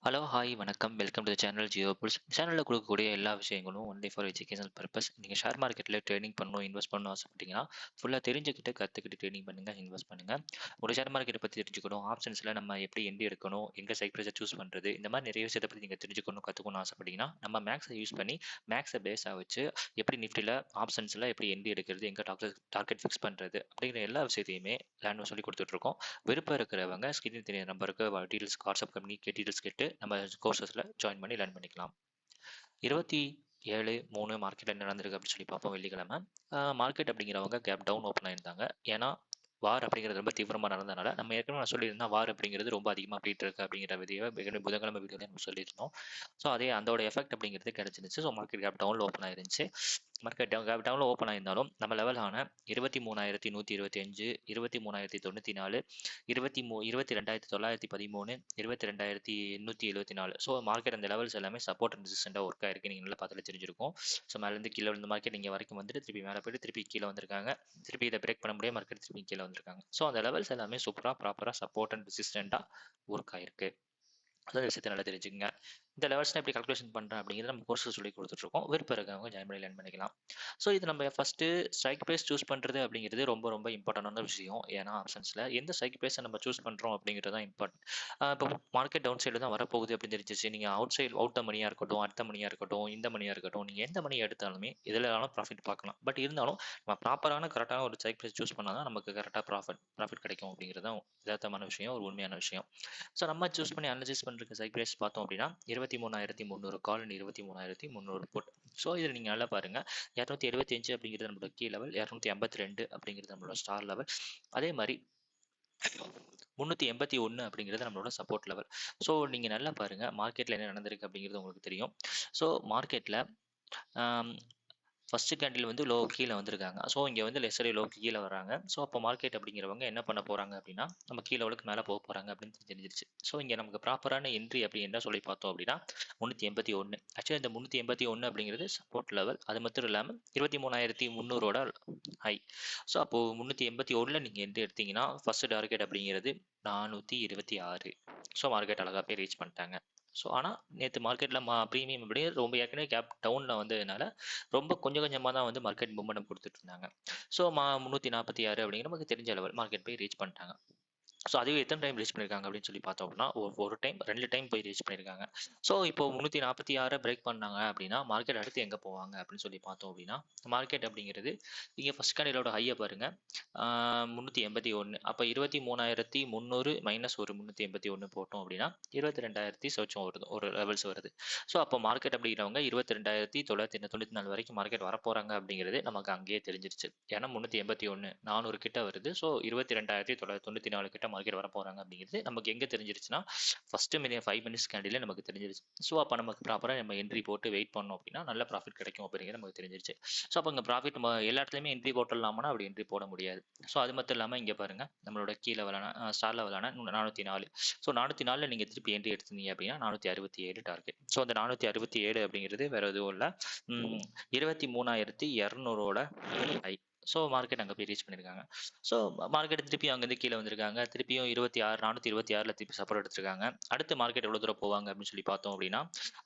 Hello, hi, வணக்கம். Welcome to the channel Geo Bulls. சேனலில் கொடுக்கக்கூடிய எல்லா விஷயங்களும் ஒன்லி ஃபார் எஜுகேஷனல் பர்பஸ். நீங்கள் ஷேர் மார்க்கெட்டில் ட்ரேடிங் பண்ணணும், இன்வெஸ்ட் பண்ணணும் ஆசைப்பட்டீங்கன்னா, ஃபுல்லாக தெரிஞ்சுக்கிட்டு, கற்றுக்கிட்டு ட்ரேடிங் பண்ணுங்கள், இன்வெஸ்ட் பண்ணுங்கள். ஒரு ஷேர் மார்க்கெட்டை பற்றி தெரிஞ்சுக்கணும், ஆப்ஷன்ஸில் நம்ம எப்படி என்ட்ரி எடுக்கணும், எங்கே சைட் ப்ரைஸை சூஸ் பண்ணுறது, இந்த மாதிரி நிறைய விஷயத்தை பற்றி நீங்கள் தெரிஞ்சுக்கணும், கற்றுக்கணும் ஆசைப்பட்டீங்கன்னா, நம்ம மேக்ஸை யூஸ் பண்ணி, மேக்ஸை பேஸாக வச்சு எப்படி நிஃப்டியில் ஆப்ஷன்ஸில் எப்படி என்ட்ரி எடுக்கிறது, எங்கே டார்கெட் ஃபிக்ஸ் பண்ணுறது அப்படிங்கிற எல்லா விஷயத்தையுமே லேண்ட் சொல்லி கொடுத்துட்ருக்கோம். விருப்பம் இருக்கிறவங்க ஸ்கிரீன் தெரிய நம்பருக்கு டீட்டெயில்ஸ் வாட்ஸ்அப் கம்பெனி டீட்டெயில்ஸ் கேட்டு நம்ம கோர்சஸில் ஜாயின் பண்ணி லேர்ன் பண்ணிக்கலாம். 27/3 மார்க்கெட் என்ன நடந்திருக்கு அப்படின்னு சொல்லி பார்ப்போம். வெள்ளிக்கிழமை மார்க்கெட் அப்படிங்கிறவங்க கேப் டவுன் ஓப்பன் ஆயிருந்தாங்க. ஏன்னா வார் அப்படிங்கிறது ரொம்ப தீவிரமாக நடந்ததுனால நம்ம ஏற்கனவே நான் சொல்லியிருந்தேன் வார் அப்படிங்கிறது ரொம்ப அதிகமாக போயிட்டு இருக்கு அப்படிங்கிற வீடியோ புதன்கிழமை வீடியோவில் நம்ம சொல்லியிருந்தோம். ஸோ அதோட எஃபெக்ட் அப்படிங்கிறது கிடைச்சிருந்துச்சு. ஸோ மார்க்கெட் கேப் டவுனில் ஓப்பன் ஆயிருந்துச்சு. மார்க்கெட் கேப் டவுனில் ஓப்பன் ஆயிருந்தாலும் நம்ம லெவலான 23,125, 23,094, 22,913, 22,874. ஸோ மார்க்கெட் அந்த லெவல்ஸ் எல்லாமே சப்போர்ட் அண்ட் ரெசிஸ்டண்டாக ஒர்க் ஆயிருக்கு. நீங்கள் நல்லா பார்த்தாலே தெரிஞ்சிருக்கும். ஸோ மேலேருந்து கீழே விழுந்த மார்க்கெட் இங்கே வரைக்கும் வந்துட்டு திருப்பி மேலே போயிட்டு திருப்பி கீழே வந்திருக்காங்க. திருப்பி இதை பிரேக் பண்ண முடியாது, மார்க்கெட் திருப்பி கீழே வந்திருக்காங்க. ஸோ அந்த லெவல்ஸ் எல்லாமே சூப்பராக ப்ராப்பராக சப்போர்ட் அண்ட் ரெசிஸ்டண்டாக ஒர்க் ஆயிருக்கு. அதான் விஷயத்தை நல்லா தெரிஞ்சுக்கங்க. இந்த லெவல்ஸ்லாம் எப்படி கால்குலேஷன் பண்ணுறேன் அப்படிங்கிறது நம்ம கோர்ஸில் சொல்லி கொடுத்துட்ருக்கோம். விருப்பம் இருக்கவங்க ஜாயின் பண்ணி லேர்ன் பண்ணிக்கலாம். ஸோ இது நம்ம ஃபஸ்ட்டு ஸ்ட்ரைக் ப்ரைஸ் சூஸ் பண்ணுறது அப்படிங்கிறது ரொம்ப ரொம்ப இம்பார்ட்டண்டான விஷயம். ஏன்னா ஆப்ஷன்ஸில் எந்த ஸ்ட்ரைக் ப்ரைஸை நம்ம சூஸ் பண்ணுறோம் அப்படிங்கிறது தான் இம்பார்ட்டன்ட். இப்போ மார்க்கெட் டவுன் சைடு தான் வரப்போகுது அப்படின்னு தெரிஞ்சிச்சு. நீங்கள் அவுட் மணியாக இருக்கட்டும், அடுத்த மணியாக இருக்கட்டும், இந்த மணியாக இருக்கட்டும், நீங்கள் எந்த மணி எடுத்தாலுமே எதில் ப்ராஃபிட் பார்க்கலாம். பட் இருந்தாலும் நம்ம ப்ராப்பரான கரெக்டான ஒரு ஸ்ட்ரைக் ப்ரைஸ் சூஸ் பண்ணால் தான் நமக்கு கரெக்டாக ப்ராஃபிட் கிடைக்கும் அப்படிங்கிறது தான் யதார்த்தமான விஷயம், ஒரு உண்மையான விஷயம். ஸோ நம்ம சூஸ் பண்ணி அனலைசிஸ் பண்ணுறதுக்கு ஸ்ட்ரைக் ப்ரைஸ் பார்த்தோம் அப்படின்னா 23,300 கால் அண்ட் 23,300 புட். ஸோ இதில் நீங்கள் நல்லா பாருங்கள், 275 அப்படிங்கிறது நம்மளோட கீ லெவல், 282 அப்படிங்கிறது நம்மளோட ஸ்டார் லெவல், அதே மாதிரி 381 அப்படிங்கிறது நம்மளோட சப்போர்ட் லெவல். ஸோ நீங்கள் நல்லா பாருங்கள் மார்க்கெட்டில் என்ன நடந்திருக்கு அப்படிங்கிறது உங்களுக்கு தெரியும். ஸோ மார்க்கெட்டில் ஃபஸ்ட்டு கேண்டில் வந்து லோ கீழே வந்திருக்காங்க. ஸோ இங்கே வந்து லெஸரி லோக்கு கீழே வராங்க. ஸோ அப்போ மார்க்கெட் அப்படிங்கிறவங்க என்ன பண்ண போகிறாங்க அப்படின்னா நம்ம கீழே லெவலுக்கு மேலே போக போகிறாங்க அப்படின்னு தெரிஞ்சிருச்சு. ஸோ இங்கே நமக்கு ப்ராப்பரான என்ட்ரி அப்படி என்ன சொல்லி பார்த்தோம் அப்படின்னா 381. ஆக்சுவலி இந்த 381 அப்படிங்கிறது சப்போர்ட் லெவல். அது மட்டும் இல்லாமல் 23,300ஓட ஹை. ஸோ அப்போது 381 நீங்கள் என்ட்ரி எடுத்தீங்கன்னா ஃபஸ்ட்டு டார்கெட் அப்படிங்கிறது 426. ஸோ மார்க்கெட் அழகாக போய் ரீச் பண்ணிட்டாங்க. ஸோ ஆனால் நேற்று மார்க்கெட்டில் ப்ரீமியம் இப்படி ரொம்ப ஏற்கனவே கேப் டவுனில் வந்ததுனால ரொம்ப கொஞ்சம் கொஞ்சமாக தான் வந்து மார்க்கெட் மூமெண்டம் கொடுத்துட்டு இருந்தாங்க. ஸோ 346 அப்படிங்கிற நமக்கு தெரிஞ்ச லெவல் மார்க்கெட் போய் ரீச் பண்ணிட்டாங்க. ஸோ அதுவே எத்தனை டைம் ரீச் பண்ணியிருக்காங்க அப்படின்னு சொல்லி பார்த்தோம் அப்படின்னா ஒரு டைம் 2 டைம் போய் ரீச் பண்ணியிருக்காங்க. ஸோ இப்போ 346 பிரேக் பண்ணாங்க அப்படின்னா மார்க்கெட் அடுத்து எங்கே போவாங்க அப்படின்னு சொல்லி பார்த்தோம் அப்படின்னா மார்க்கெட் அப்படிங்கிறது இங்கே ஃபஸ்ட் கேண்டிலோட ஹையை பாருங்கள், 381. அப்போ 23,300 மைனஸ் ஒரு 381 போட்டோம் அப்படின்னா 22,000 சொச்சம் வருது, ஒரு லெவல்ஸ் வருது. ஸோ அப்போ மார்க்கெட் அப்படிங்கிறவங்க 22,994 வரைக்கும் மார்க்கெட் வரப்போகிறாங்க அப்படிங்கிறது நமக்கு அங்கேயே தெரிஞ்சிருச்சு. ஏன்னா 381 400 கிட்ட வருது. ஸோ 22,994 கிட்ட மார்க்கெட் வர போகிறாங்க அப்படிங்கிறது நமக்கு எங்கே தெரிஞ்சிருச்சுன்னா ஃபஸ்ட்டு 5 மினிட்ஸ் கேண்டிலே நமக்கு தெரிஞ்சிருச்சு. ஸோ அப்போ நமக்கு ப்ராப்பராக நம்ம என்ட்ரி போட்டு வெயிட் பண்ணோம் அப்படின்னா நல்ல ப்ராஃபிட் கிடைக்கும் அப்படிங்கிறது நமக்கு தெரிஞ்சிருச்சு. ஸோ அப்போ இங்கே ப்ராஃபிட் நம்ம எல்லா இடத்துலையுமே என்ட்ரி போட்டுடலாமான்னா அப்படி என்ட்ரி போட முடியாது. ஸோ அது மட்டும் இல்லாமல் இங்கே பாருங்கள் நம்மளோட கீழே லெவலான ஸ்டார் லெவலான 404. ஸோ 404 நீங்கள் திருப்பி என்ட்ரி எடுத்தீங்க அப்படின்னா 467 டார்கெட். ஸோ அந்த 467 அப்படிங்கிறது வேறு எதுவும் இல்லை, 23,200ஓட ஹை. ஸோ மார்க்கெட் அங்கே போய் ரீச் பண்ணியிருக்காங்க. ஸோ மார்க்கெட் திருப்பி அங்கேருந்து கீழே வந்திருக்காங்க. திருப்பியும் 426 திருப்பி சப்போர்ட் எடுத்திருக்காங்க. அடுத்து மார்க்கெட் எவ்வளோ தூரம் போவாங்க அப்படின்னு சொல்லி பார்த்தோம் அப்படின்னா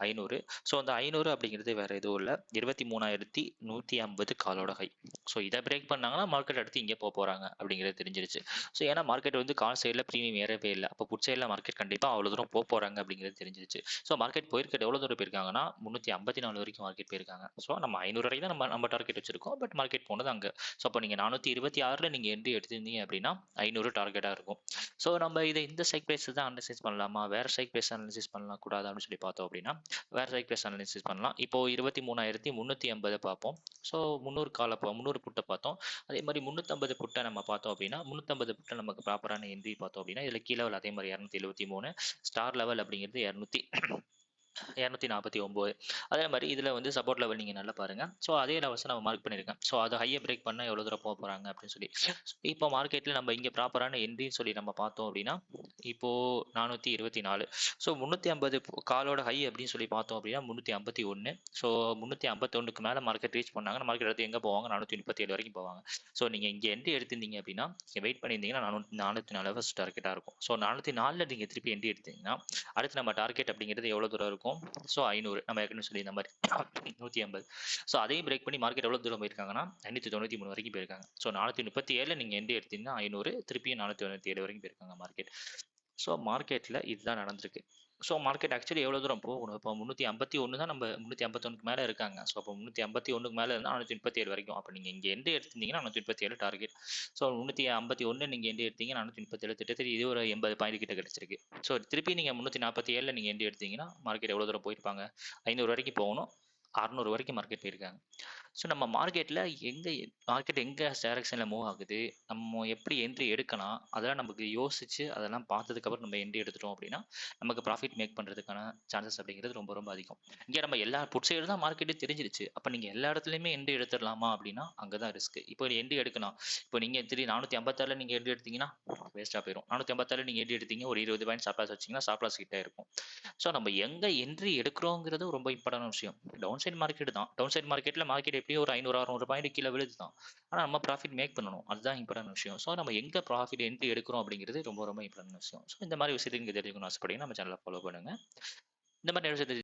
500. ஸோ அந்த 500 அப்படிங்கிறது வேறு எதுவும் இல்லை, 23,150 காலோட ஹை. ஸோ இதை பிரேக் பண்ணாங்கன்னா மார்க்கெட் அடுத்து இங்கே போக போகிறாங்க அப்படிங்கிறது தெரிஞ்சிருச்சு. ஸோ ஏன்னா மார்க்கெட் வந்து கால் சைடில் ப்ரீமியம் ஏறவே இல்லை, அப்போ புட் சைடில் மார்க்கெட் கண்டிப்பாக அவ்வளோ தூரம் போக போகிறாங்க அப்படிங்கிறது தெரிஞ்சிருச்சு. ஸோ மார்க்கெட் போயிருக்கிறது எவ்வளோ தூரம் போயிருக்காங்கன்னா 354 வரைக்கும் மார்க்கெட் போயிருக்காங்க. ஸோ நம்ம 500 வரைக்கும் தான் நம்ம டார்கெட் வச்சிருக்கோம். பட் மார்க்கெட் போனது அங்கே. ஸோ அப்போ நீங்கள் 426 நீங்கள் என்ட்ரி எடுத்திருந்தீங்க அப்படின்னா 500 டார்கெட்டாக இருக்கும். ஸோ நம்ம இதை இந்த ஸ்ட்ரைக் ப்ரைஸ் தான் அனலைசிஸ் பண்ணலாமா, வேறு ஸ்ட்ரைக் ப்ரைஸ் அனலைசிஸ் பண்ணலாம் கூடாது அப்படின்னு சொல்லி பார்த்தோம் அப்படின்னா வேறு ஸ்ட்ரைக் ப்ரைஸ் அனலைசிஸ் பண்ணலாம். இப்போ 23,350 பார்ப்போம். ஸோ 300 புட்டை பார்த்தோம். அதே மாதிரி 350 புட்டை நம்ம பார்த்தோம் அப்படின்னா 350 புட்டை நமக்கு ப்ராப்பரான என்ட்ரி பார்த்தோம் அப்படின்னா இதில் கீழே அதே மாதிரி 273 ஸ்டார் லெவல் அப்படிங்கிறது 249. அதே மாரி இதில வந்து சப்போர்ட் லெவல் நீங்க நல்லா பாருங்க. ஸோ அதே லெவல்ஸ நம்ம மார்க் பண்ணியிருக்கேன். ஸோ அது ஹைய பிரேக் பண்ணா எவ்வளோ தூரம் போறாங்க அப்படின்னு சொல்லி. இப்போ மார்க்கெட்ல நம்ம இங்க ப்ராப்பரான என்ட்ரின்னு சொல்லி நம்ம பார்த்தோம் அப்படின்னா, இப்போ 424. ஸோ 350 காலோட ஹை அப்படின்னு சொல்லி பார்த்தோம் அப்படின்னா 351. ஸோ 351க்கு மேல மார்க்கெட் ரீச் பண்ணாங்கன்னா, மார்க்கெட் அடுத்து எங்க போவாங்க? 437 வரைக்கும் போவாங்க. ஸோ நீங்க இங்க என்ட்ரி எடுத்திருந்தீங்க அப்படின்னா, நீங்க வெயிட் பண்ணியிருந்தீங்கன்னா 404 ஃபர்ஸ்ட் டார்கெட்டா இருக்கும். ஸோ 404ல நீங்க திருப்பி என்ட்ரி எடுத்தீங்கன்னா, அடுத்து நம்ம டார்கெட் அப்படிங்கிறது எவ்வளோ தூரம் இருக்கும்? ஸோ 500 நம்ம ஏற்கனவே சொல்லியிருந்த மாதிரி 150. ஸோ அதையும் பிரேக் பண்ணி மார்க்கெட் எவ்வளோ தூரம் போயிருக்காங்கன்னா 593 வரைக்கும் போயிருக்காங்க. ஸோ 437 நீங்க என்ட்ரி எடுத்தீங்கன்னா 500, திருப்பியும் 497 வரைக்கும் போயிருக்காங்க மார்க்கெட். ஸோ மார்க்கெட்ல இதுதான் நடந்திருக்கு. ஸோ மார்க்கெட் ஆக்சுவலி எவ்வளோ தூரம் போகணும்? இப்போ 351 தான், நம்ம 351க்கு மேலே இருக்காங்க. ஸோ அப்போ 351க்கு மேலே இருந்தால் 437 வரைக்கும். அப்போ நீங்கள் இங்கே எண்டு எடுத்திருந்தீங்கன்னா 437 டார்கெட். ஸோ 351 நீங்கள் எண்டு எடுத்தீங்க 437, திட்டத்தட்ட இது ஒரு 80 பாயிண்ட் கிட்ட கிடைச்சிருக்கு. ஸோ திருப்பி நீங்கள் 347 நீங்கள் எண்டு எடுத்தீங்கன்னா மார்க்கெட் எவ்வளோ தூரம் போயிருப்பாங்க? 500 வரைக்கும் போகணும். 600 வரைக்கும் மார்க்கெட் போயிருக்காங்க. ஸோ நம்ம மார்க்கெட்டில் மார்க்கெட் எங்கே டைரக்ஷனில் மூவ் ஆகுது, நம்ம எப்படி என்ட்ரி எடுக்கலாம், அதெல்லாம் நமக்கு யோசிச்சு அதெல்லாம் பார்த்ததுக்கப்புறம் நம்ம என்ட்ரி எடுத்துட்டோம் அப்படின்னா நமக்கு ப்ராஃபிட் மேக் பண்ணுறதுக்கான சான்சஸ் அப்படிங்கிறது ரொம்ப ரொம்ப அதிகம். இங்கே நம்ம எல்லா புட் சைடு தான் மார்க்கெட்டே தெரிஞ்சிருச்சு. அப்போ நீங்கள் எல்லா இடத்துலையுமே என்ட்ரி எடுத்துடலாமா அப்படின்னா அங்கே தான் ரிஸ்க். இப்போ என்ட்ரி எடுக்கணும். இப்போ நீங்கள் 456 நீங்கள் என்ட்ரி எடுத்தீங்கன்னா வேஸ்ட்டாக போயிடும். 456 நீங்கள் என்ட்ரி எடுத்தீங்க, ஒரு 20 பாயிண்ட் ஸ்டாப் லாஸ் வச்சிங்கன்னா ஸ்டாப் லாஸ் கிட்டே இருக்கும். ஸோ நம்ம எங்கே என்ட்ரி எடுக்கிறோங்கிறது ரொம்ப இம்பார்ட்டன்ட் விஷயம். டவுன் சைட் மார்க்கெட் தான். டவுன் சைட் மார்க்கெட் எப்படியும் ஒரு 500-600 பாயிண்ட் கீழே விழுது தான். ஆனால் நம்ம ப்ராஃபிட் மேக் பண்ணணும். அதுதான் இம்பார்ட்டன்ட் விஷயம். ஸோ நம்ம எங்கே ப்ராஃபிட் என்ட்ரி எடுக்கிறோம் அப்படிங்கிறது ரொம்ப ரொம்ப இம்பார்ட்டன்ட் விஷயம். ஸோ இந்த மாதிரி விஷயத்தை நீங்கள் தெரிஞ்சுக்கணும்னு ஆசைப்பட்டீங்கன்னா நம்ம சேனலை ஃபாலோ பண்ணுங்க. இந்த மாதிரி நிறைய விஷயத்தை